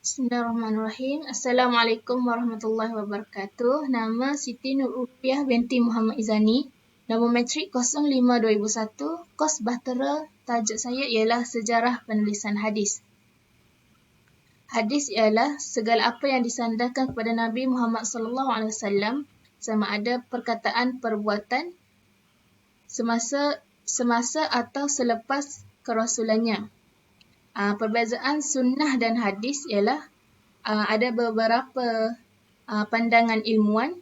Bismillahirrahmanirrahim. Assalamualaikum warahmatullahi wabarakatuh. Nama Siti Nur Rupiah binti Muhammad Izani. Nombor matrik 05/2001. Kos Bahtera. Tajuk saya ialah Sejarah Penulisan Hadis. Hadis ialah segala apa yang disandarkan kepada Nabi Muhammad SAW sama ada perkataan perbuatan semasa atau selepas kerasulannya. Perbezaan sunnah dan hadis ialah ada beberapa pandangan ilmuwan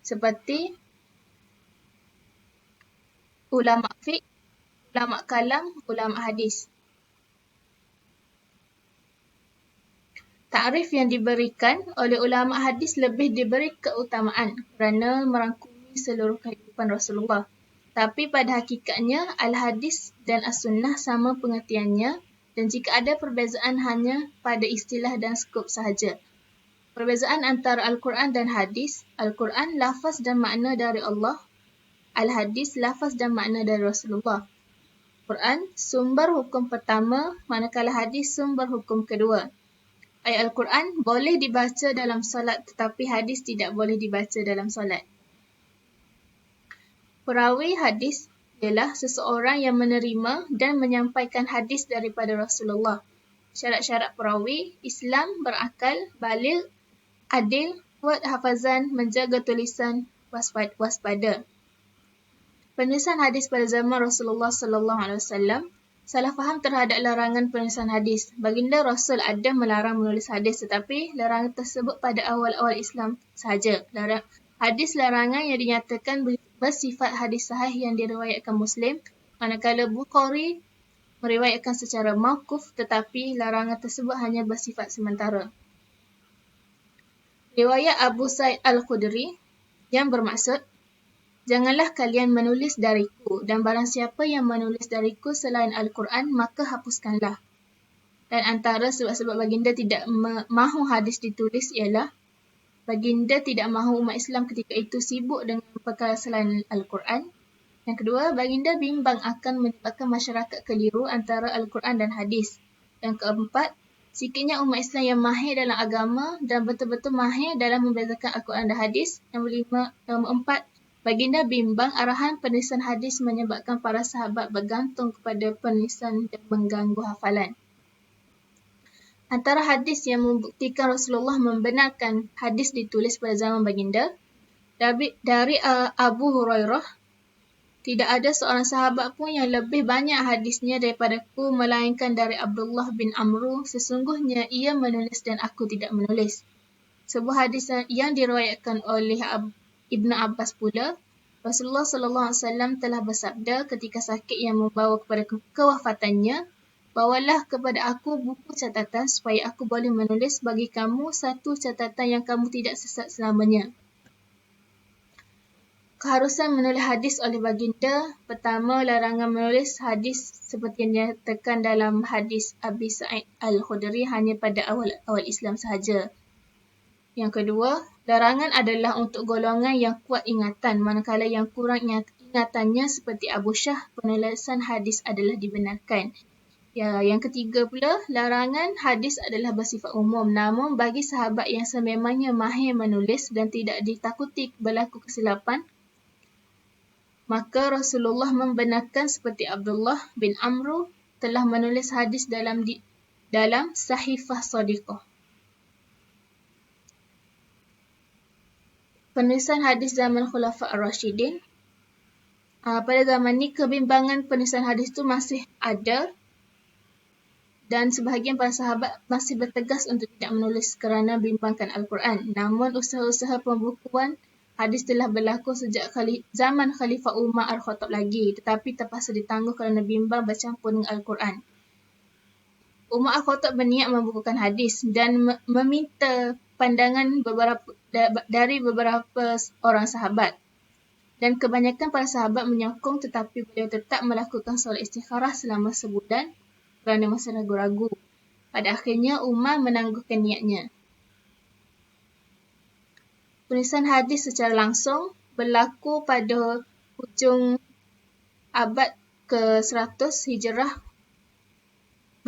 seperti ulama fiqh, ulama kalam, ulama hadis. Takrif yang diberikan oleh ulama hadis lebih diberi keutamaan kerana merangkumi seluruh kehidupan Rasulullah. Tapi pada hakikatnya al-hadis dan as-sunnah sama pengertiannya dan jika ada perbezaan hanya pada istilah dan skop sahaja. Perbezaan antara Al-Quran dan hadis, Al-Quran lafaz dan makna dari Allah, Al-Hadis lafaz dan makna dari Rasulullah. Quran sumber hukum pertama, manakala hadis sumber hukum kedua. Ayat Al-Quran boleh dibaca dalam solat tetapi hadis tidak boleh dibaca dalam solat. Perawi hadis ialah seseorang yang menerima dan menyampaikan hadis daripada Rasulullah. Syarat-syarat perawi, Islam, berakal, baligh, adil, kuat hafazan, menjaga tulisan, waspada. Penulisan hadis pada zaman Rasulullah SAW, salah faham terhadap larangan penulisan hadis. Baginda Rasul ada melarang menulis hadis tetapi larangan tersebut pada awal-awal Islam sahaja. Hadis larangan yang dinyatakan bersifat hadis sahih yang diriwayatkan Muslim, manakala Bukhari meriwayatkan secara mauquf tetapi larangan tersebut hanya bersifat sementara. Riwayat Abu Sa'id Al-Khudri yang bermaksud, janganlah kalian menulis dariku dan barang siapa yang menulis dariku selain Al-Quran maka hapuskanlah. Dan antara sebab-sebab baginda tidak mahu hadis ditulis ialah baginda tidak mahu umat Islam ketika itu sibuk dengan perkara selain Al-Quran. Yang kedua, baginda bimbang akan menyebabkan masyarakat keliru antara Al-Quran dan hadis. Yang keempat, sikitnya umat Islam yang mahir dalam agama dan betul-betul mahir dalam membezakan Al-Quran dan hadis. Yang keempat, baginda bimbang arahan penulisan hadis menyebabkan para sahabat bergantung kepada penulisan dan mengganggu hafalan. Antara hadis yang membuktikan Rasulullah membenarkan hadis ditulis pada zaman baginda, dari Abu Hurairah, tidak ada seorang sahabat pun yang lebih banyak hadisnya daripadaku melainkan dari Abdullah bin Amru, sesungguhnya ia menulis dan aku tidak menulis. Sebuah hadis yang diriwayatkan oleh Ibn Abbas pula, Rasulullah SAW telah bersabda ketika sakit yang membawa kepada kewafatannya, bawalah kepada aku buku catatan supaya aku boleh menulis bagi kamu satu catatan yang kamu tidak sesat selamanya. Keharusan menulis hadis oleh baginda. Pertama, larangan menulis hadis seperti yang dinyatakan dalam hadis Abi Sa'id Al-Khudri hanya pada awal-awal Islam sahaja. Yang kedua, larangan adalah untuk golongan yang kuat ingatan, manakala yang kurang ingatannya seperti Abu Syah, penulisan hadis adalah dibenarkan. Yang ketiga pula, larangan hadis adalah bersifat umum. Namun bagi sahabat yang sememangnya mahir menulis dan tidak ditakuti berlaku kesilapan, maka Rasulullah membenarkan seperti Abdullah bin Amru telah menulis hadis dalam Sahifah Shadiqah. Penulisan hadis zaman Khulafa' Ar-Rashidin. Pada zaman ini, kebimbangan penulisan hadis itu masih ada dan sebahagian para sahabat masih bertegas untuk tidak menulis kerana bimbangkan Al-Quran. Namun usaha-usaha pembukuan hadis telah berlaku sejak zaman Khalifah Umar Al-Khattab lagi, tetapi terpaksa ditangguh kerana bimbang bercampur dengan Al-Quran. Umar Al-Khattab berniat membukukan hadis dan meminta pandangan dari beberapa orang sahabat. Dan kebanyakan para sahabat menyokong tetapi beliau tetap melakukan solat istikharah selama sebulan kerana masih ragu-ragu. Pada akhirnya Umar menangguhkan niatnya. Penulisan hadis secara langsung berlaku pada hujung abad ke-100 Hijrah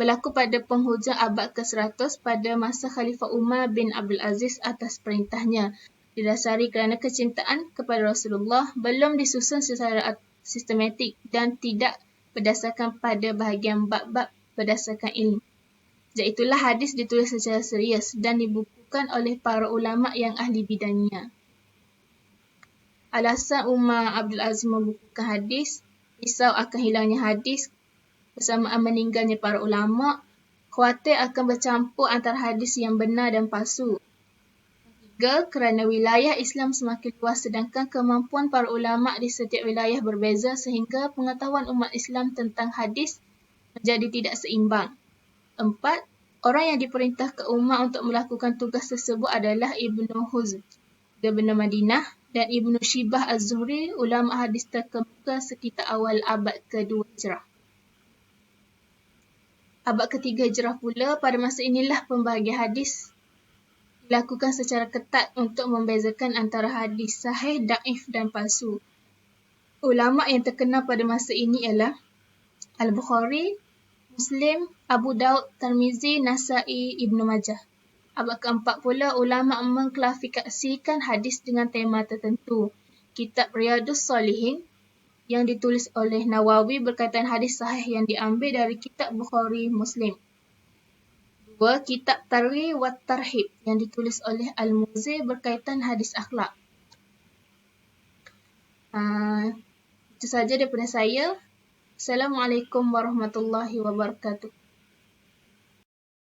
berlaku pada penghujung abad ke-100 pada masa Khalifah Umar bin Abdul Aziz atas perintahnya, didasari kerana kecintaan kepada Rasulullah, belum disusun secara sistematik dan tidak berdasarkan pada bahagian bab-bab berdasarkan ilmu. Sejak itulah hadis ditulis secara serius dan dibukukan oleh para ulama yang ahli bidangnya. Alasan Umar Abdul Aziz membukukan hadis, risau akan hilangnya hadis bersamaan meninggalnya para ulama, khawatir akan bercampur antara hadis yang benar dan palsu. Ketiga, kerana wilayah Islam semakin luas sedangkan kemampuan para ulama di setiap wilayah berbeza sehingga pengetahuan umat Islam tentang hadis menjadi tidak seimbang. 4. Orang yang diperintahkan Umar untuk melakukan tugas tersebut adalah Ibnu Huzm, Gubernur Madinah, dan Ibnu Shibah Az-Zuhri, ulama hadis terkemuka sekitar awal abad ke-2 Hijrah. Abad ke-3 Hijrah pula, pada masa inilah pembahagian hadis dilakukan secara ketat untuk membezakan antara hadis sahih, daif dan palsu. Ulama yang terkenal pada masa ini ialah Al-Bukhari, Muslim, Abu Daud, Tirmizi, Nasa'i, Ibnu Majah. Abad ke-4 pula, ulama mengklasifikasikan hadis dengan tema tertentu. Kitab Riyadhus Shalihin yang ditulis oleh Nawawi berkaitan hadis sahih yang diambil dari kitab Bukhari, Muslim. 2. Kitab Targhib wa Tarhib yang ditulis oleh Al-Muzi berkaitan hadis akhlak. Itu saja daripada saya. Assalamualaikum warahmatullahi wabarakatuh.